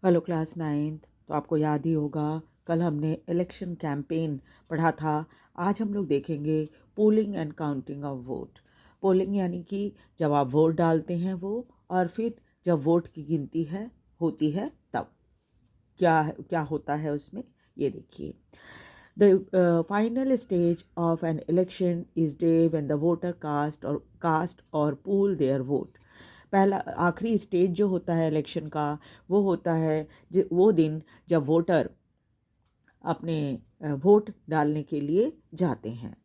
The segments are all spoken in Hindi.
Hello class 9th। तो आपको याद ही होगा कल हमने इलेक्शन कैंपेन पढ़ा था। आज हम लोग देखेंगे polling and counting of vote. Polling यानी कि जब आप वोट डालते हैं वो, और फिर जब वोट की गिनती होती है तब क्या क्या होता है उसमें, ये देखिए। The final stage of an election is day when the voter cast or pool their vote। पहला आखिरी स्टेज जो होता है इलेक्शन का, वो होता है वो दिन जब वोटर अपने वोट डालने के लिए जाते हैं।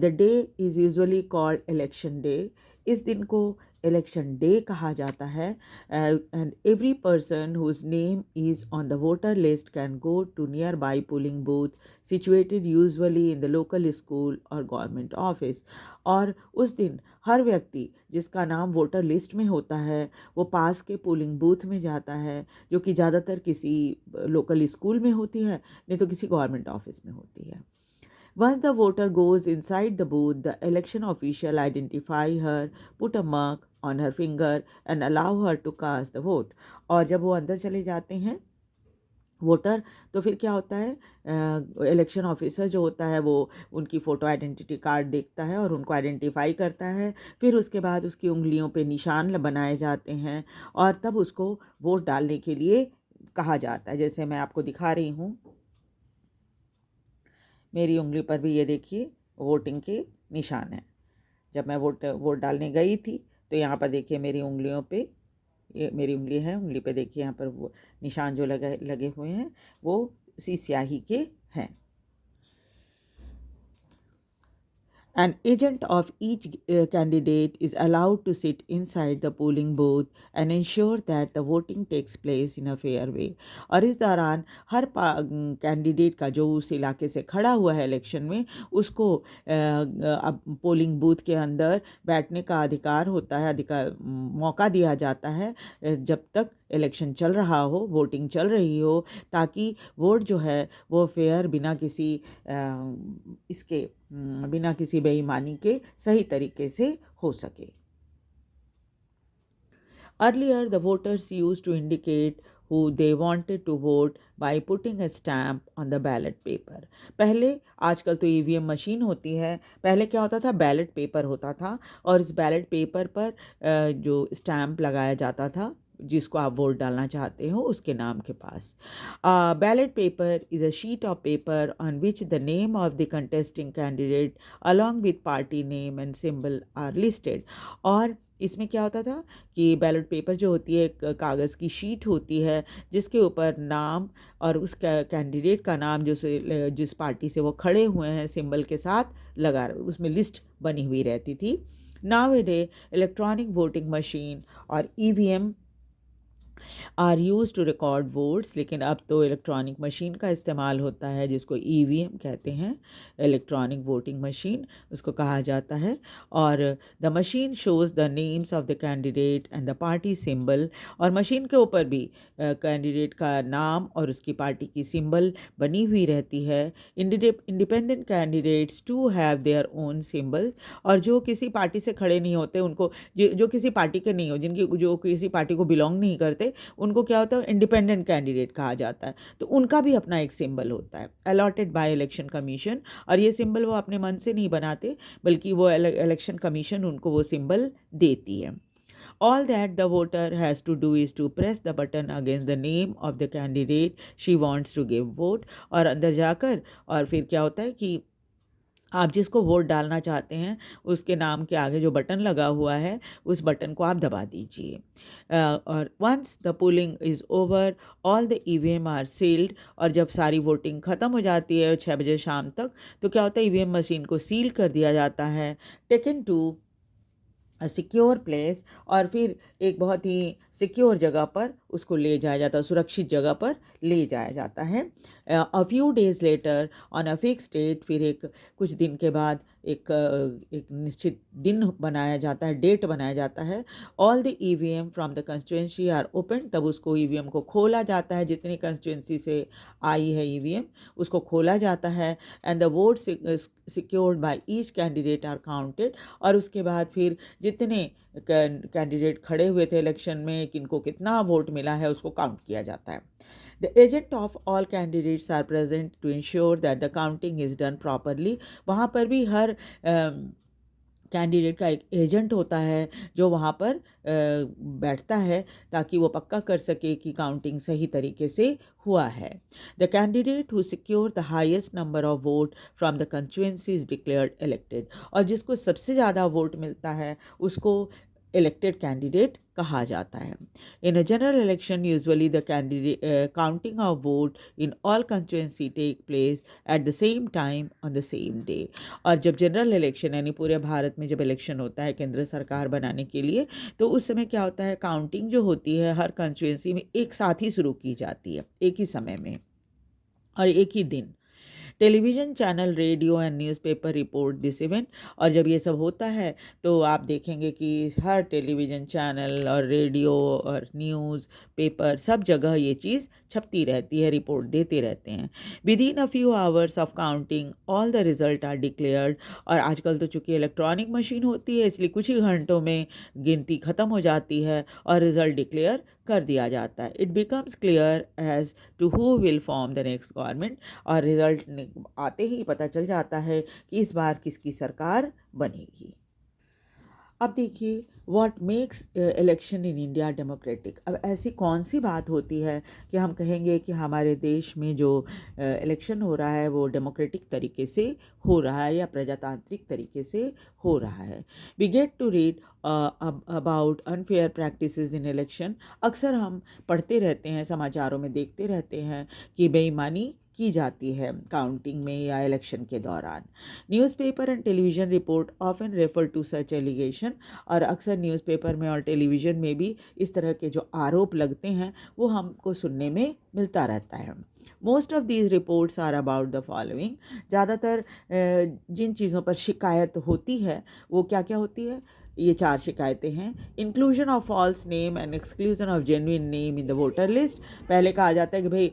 The day is usually called election day. इस दिन को इलेक्शन डे कहा जाता है। And every person whose name is on the voter list can go to nearby polling booth situated usually in the local school और गवर्नमेंट ऑफिस। और उस दिन हर व्यक्ति जिसका नाम वोटर लिस्ट में होता है वो पास के पोलिंग बूथ में जाता है, जो कि ज़्यादातर किसी लोकल स्कूल में होती है, नहीं तो किसी गवर्नमेंट ऑफिस में होती है। Once the voter goes inside the booth, the election official identify her, put a mark on her finger and allow her to cast the vote। और जब वो अंदर चले जाते हैं वोटर, तो फिर क्या होता है, इलेक्शन ऑफिसर जो होता है वो उनकी फ़ोटो आइडेंटिटी कार्ड देखता है और उनको आइडेंटिफाई करता है। फिर उसके बाद उसकी उंगलियों पे निशान बनाए जाते हैं और तब उसको वोट डालने के लिए कहा जाता है। जैसे मैं आपको दिखा रही हूँ, मेरी उंगली पर भी ये देखिए वोटिंग के निशान हैं। जब मैं वोट डालने गई थी तो यहाँ पर देखिए मेरी उंगलियों पे, ये मेरी उंगली है, उंगली पे देखिए यहाँ पर वो निशान जो लगे लगे हुए हैं वो सी स्याही के हैं। An agent of each candidate is allowed to sit inside the polling booth and ensure that the voting takes place in a fair way। और इस दौरान हर कैंडिडेट का जो उस इलाके से खड़ा हुआ है इलेक्शन में, उसको अब पोलिंग बूथ के अंदर बैठने का अधिकार होता है, मौका दिया जाता है जब तक इलेक्शन चल रहा हो, वोटिंग चल रही हो, ताकि वोट जो है वो फेयर, बिना किसी बेईमानी के सही तरीके से हो सके। Earlier, the voters used to indicate who they wanted to vote by putting a stamp on the ballot paper। पहले, आजकल तो ईवीएम मशीन होती है, पहले क्या होता था, बैलेट पेपर होता था और इस बैलेट पेपर पर जो स्टैम्प लगाया जाता था जिसको आप वोट डालना चाहते हो उसके नाम के पास। Ballot paper is a sheet of paper on which the name of the contesting candidate along with party name and symbol are listed. और इसमें क्या होता था कि बैलेट पेपर जो होती है एक कागज़ की शीट होती है जिसके ऊपर नाम और उस कैंडिडेट का नाम जिस पार्टी से वो खड़े हुए हैं सिंबल के साथ लगा, उसमें लिस्ट बनी हुई रहती थी। Now a day electronic voting machine और EVM are use to record votes. लेकिन अब तो इलेक्ट्रॉनिक मशीन का इस्तेमाल होता है जिसको ईवीएम कहते हैं, इलेक्ट्रॉनिक वोटिंग मशीन उसको कहा जाता है। और the machine shows the names of the candidate and the party symbol. और मशीन के ऊपर भी कैंडिडेट का नाम और उसकी पार्टी की सिंबल बनी हुई रहती है। Independent candidates to have their own symbol. और जो किसी पार्टी से खड़े नहीं होते, उनको जो किसी पार्टी के नहीं हो, जो किसी पार्टी को बिलोंग नहीं करते, उनको क्या होता है, इंडिपेंडेंट कैंडिडेट कहा जाता है। तो उनका भी अपना एक सिंबल होता है अलॉटेड बाय इलेक्शन कमीशन। और ये सिंबल वो अपने मन से नहीं बनाते, बल्कि वो इलेक्शन कमीशन उनको वो सिंबल देती है। All that the voter has to do is to press the button against the name of the candidate she wants to give vote। और अंदर जाकर और फिर क्या होता है कि आप जिसको वोट डालना चाहते हैं उसके नाम के आगे जो बटन लगा हुआ है उस बटन को आप दबा दीजिए। और once the polling is over all the EVM are sealed. और जब सारी वोटिंग ख़त्म हो जाती है 6 बजे शाम तक, तो क्या होता है, ईवीएम मशीन को सील कर दिया जाता है, टेकन टू सिक्योर प्लेस। और फिर एक बहुत ही सिक्योर जगह पर उसको ले जाया जाता है, सुरक्षित जगह पर ले जाया जाता है। A few days later on a fix date, फिर एक कुछ दिन के बाद एक निश्चित दिन बनाया जाता है, डेट बनाया जाता है। All the EVM from the constituency are open, तब उसको ईवीएम को खोला जाता है, जितनी कंस्टिट्यूएंसी से आई है ईवीएम उसको खोला जाता है। And the vote secured by each candidate are counted, और उसके बाद फिर जितने कैंडिडेट खड़े हुए थे इलेक्शन में, किनको कितना वोट मिला है उसको काउंट किया जाता है। The agent of all candidates are present to ensure that the counting is done properly. वहाँ पर भी हर कैंडिडेट का एक एजेंट होता है जो वहाँ पर बैठता है ताकि वो पक्का कर सके कि काउंटिंग सही तरीके से हुआ है। The candidate who secure the highest number of vote from the constituency is declared elected, और जिसको सबसे ज़्यादा वोट मिलता है उसको इलेक्टेड कैंडिडेट कहा जाता है। In a general election usually the candidate counting of vote in all constituency take place at the same time on the same day. और जब जनरल इलेक्शन यानी पूरे भारत में जब इलेक्शन होता है केंद्र सरकार बनाने के लिए, तो उस समय क्या होता है, काउंटिंग जो होती है हर कंस्टिट्यूएंसी में एक साथ ही शुरू की जाती है, एक ही समय में और एक ही दिन। Television channel, radio and newspaper report this event, और जब ये सब होता है तो आप देखेंगे कि हर टेलीविज़न चैनल और रेडियो और न्यूज़ पेपर सब जगह ये चीज़ छपती रहती है, रिपोर्ट देते रहते हैं। Within a few hours of counting all the result are declared, और आजकल तो चूँकि इलेक्ट्रॉनिक मशीन होती है इसलिए कुछ ही घंटों में गिनती ख़त्म हो जाती है और रिज़ल्ट डिक्लेयर कर दिया जाता है। It becomes clear as to who will form the next government, और रिजल्ट आते ही पता चल जाता है कि इस बार किसकी सरकार बनेगी। अब देखिए, what makes election in India democratic. अब ऐसी कौन सी बात होती है कि हम कहेंगे कि हमारे देश में जो इलेक्शन हो रहा है वो डेमोक्रेटिक तरीके से हो रहा है या प्रजातांत्रिक तरीके से हो रहा है। We get to read about unfair practices in election. अक्सर हम पढ़ते रहते हैं, समाचारों में देखते रहते हैं कि बेईमानी की जाती है काउंटिंग में या इलेक्शन के दौरान। Newspaper and television report often refer to such allegation, और अक्सर न्यूज़पेपर में और टेलीविज़न में भी इस तरह के जो आरोप लगते हैं वो हमको सुनने में मिलता रहता है। Most of these reports are about the following. ज़्यादातर जिन चीज़ों पर शिकायत होती है वो क्या क्या होती है, ये 4 शिकायतें हैं। Inclusion of false name and exclusion of genuine name in the voter list. पहले कहा जाता है कि भाई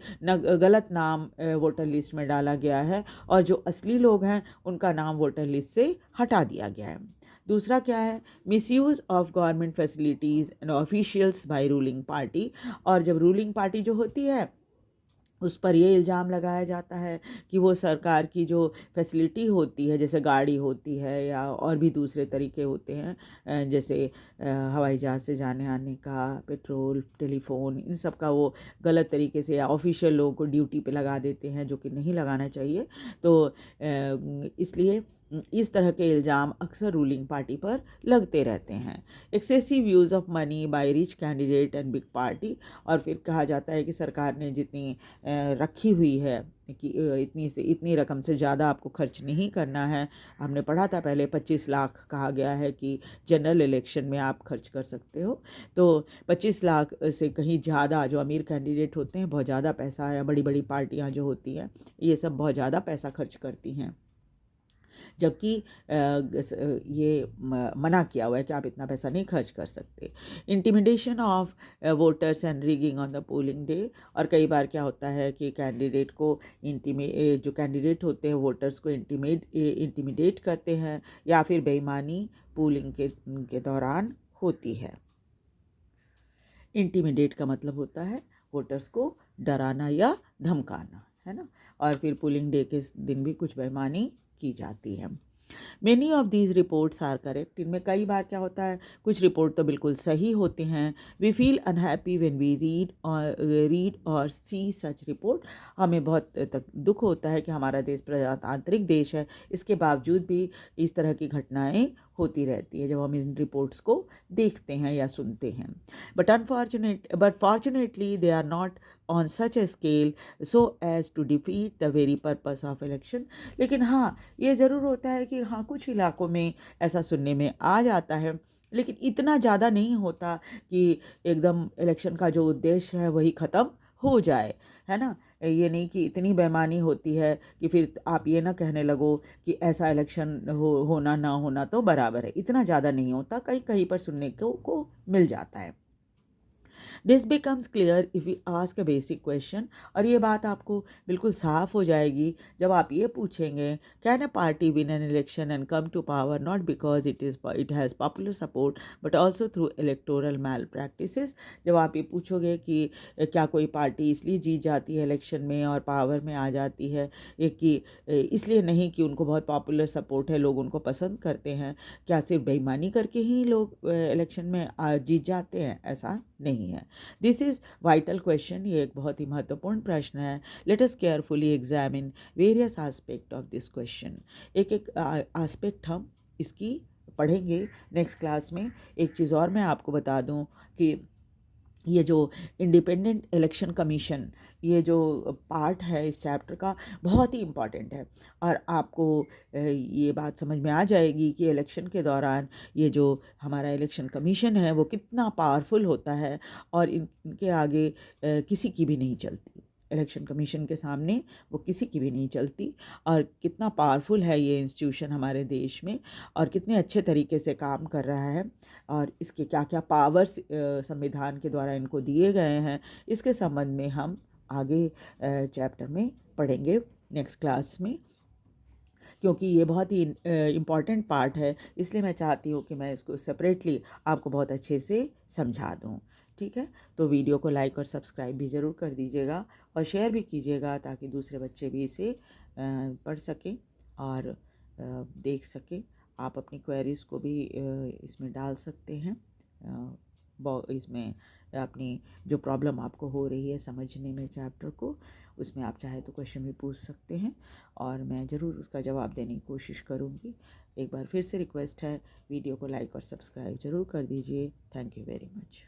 गलत नाम वोटर लिस्ट में डाला गया है और जो असली लोग हैं उनका नाम वोटर लिस्ट से हटा दिया गया है। दूसरा क्या है, misuse of government facilities and officials by ruling party. और जब रूलिंग पार्टी जो होती है उस पर ये इल्ज़ाम लगाया जाता है कि वो सरकार की जो फैसिलिटी होती है, जैसे गाड़ी होती है या और भी दूसरे तरीके होते हैं, जैसे हवाई जहाज़ से जाने आने का, पेट्रोल, टेलीफोन, इन सब का वो गलत तरीके से या ऑफिशियल लोगों को ड्यूटी पे लगा देते हैं जो कि नहीं लगाना चाहिए। तो इसलिए इस तरह के इल्ज़ाम अक्सर रूलिंग पार्टी पर लगते रहते हैं। Excessive use of money by rich candidate and big party. और फिर कहा जाता है कि सरकार ने जितनी रखी हुई है कि इतनी से इतनी रकम से ज़्यादा आपको खर्च नहीं करना है। हमने पढ़ा था पहले 25 लाख कहा गया है कि जनरल इलेक्शन में आप खर्च कर सकते हो। तो 25 लाख से कहीं ज़्यादा जो अमीर कैंडिडेट होते हैं बहुत ज़्यादा पैसा, या बड़ी बड़ी पार्टियां जो होती हैं ये सब बहुत ज़्यादा पैसा खर्च करती हैं, जबकि ये मना किया हुआ है कि आप इतना पैसा नहीं खर्च कर सकते। Intimidation of voters and rigging on the polling day. और कई बार क्या होता है कि कैंडिडेट को जो कैंडिडेट होते हैं वोटर्स को इंटिमिडेट करते हैं या फिर बेईमानी पोलिंग के दौरान होती है। इंटिमिडेट का मतलब होता है वोटर्स को डराना या धमकाना, है ना। और फिर पोलिंग डे के दिन भी कुछ बेईमानी की जाती है। Many of these reports are correct. इनमें कई बार क्या होता है, कुछ रिपोर्ट तो बिल्कुल सही होते हैं। We feel unhappy when we read or see such report. हमें बहुत दुख होता है कि हमारा देश प्रजातांत्रिक देश है, इसके बावजूद भी इस तरह की घटनाएं होती रहती है जब हम इन रिपोर्ट्स को देखते हैं या सुनते हैं। But fortunately they are not on such a scale so as to defeat the very purpose of election. लेकिन हाँ, ये ज़रूर होता है कि हाँ कुछ इलाकों में ऐसा सुनने में आ जाता है, लेकिन इतना ज़्यादा नहीं होता कि एकदम इलेक्शन का जो उद्देश्य है वही ख़त्म हो जाए, है ना। ये नहीं कि इतनी बेईमानी होती है कि फिर आप ये ना कहने लगो कि ऐसा इलेक्शन होना ना होना तो बराबर है। इतना ज़्यादा नहीं होता, कहीं कहीं पर सुनने को मिल जाता है। This becomes clear if you ask a basic question. और ये बात आपको बिल्कुल साफ हो जाएगी जब आप ये पूछेंगे, can a party win an election and come to power not because it has popular support but also through electoral malpractices. जब आप ये पूछोगे कि क्या कोई पार्टी इसलिए जीत जाती है इलेक्शन में और पावर में आ जाती है कि इसलिए नहीं कि उनको बहुत पॉपुलर सपोर्ट है, लोग उनको पसंद करते हैं, क्या सिर्फ बेईमानी करके ही लोग इलेक्शन में जीत जाते हैं? ऐसा नहीं है। This is vital question. ये एक बहुत ही महत्वपूर्ण प्रश्न है। Let us carefully examine various aspect of this question. एक एक आस्पेक्ट हम इसकी पढ़ेंगे नेक्स्ट क्लास में। एक चीज़ और मैं आपको बता दूं कि ये जो इंडिपेंडेंट इलेक्शन कमीशन, ये जो पार्ट है इस चैप्टर का, बहुत ही इम्पॉर्टेंट है। और आपको ये बात समझ में आ जाएगी कि इलेक्शन के दौरान ये जो हमारा इलेक्शन कमीशन है वो कितना पावरफुल होता है और इनके आगे किसी की भी नहीं चलती। इलेक्शन कमीशन के सामने वो किसी की भी नहीं चलती। और कितना पावरफुल है ये इंस्टीट्यूशन हमारे देश में, और कितने अच्छे तरीके से काम कर रहा है, और इसके क्या क्या पावर्स संविधान के द्वारा इनको दिए गए हैं, इसके संबंध में हम आगे चैप्टर में पढ़ेंगे नेक्स्ट क्लास में। क्योंकि ये बहुत ही इम्पॉर्टेंट पार्ट है, इसलिए मैं चाहती हूँ कि मैं इसको सेपरेटली आपको बहुत अच्छे से समझा दूँ। ठीक है, तो वीडियो को लाइक और सब्सक्राइब भी ज़रूर कर दीजिएगा और शेयर भी कीजिएगा ताकि दूसरे बच्चे भी इसे पढ़ सकें और देख सकें। आप अपनी क्वेरीज़ को भी इसमें डाल सकते हैं। इसमें अपनी जो प्रॉब्लम आपको हो रही है समझने में चैप्टर को, उसमें आप चाहे तो क्वेश्चन भी पूछ सकते हैं और मैं ज़रूर उसका जवाब देने की कोशिश करूँगी। एक बार फिर से रिक्वेस्ट है, वीडियो को लाइक और सब्सक्राइब ज़रूर कर दीजिए। Thank you very much.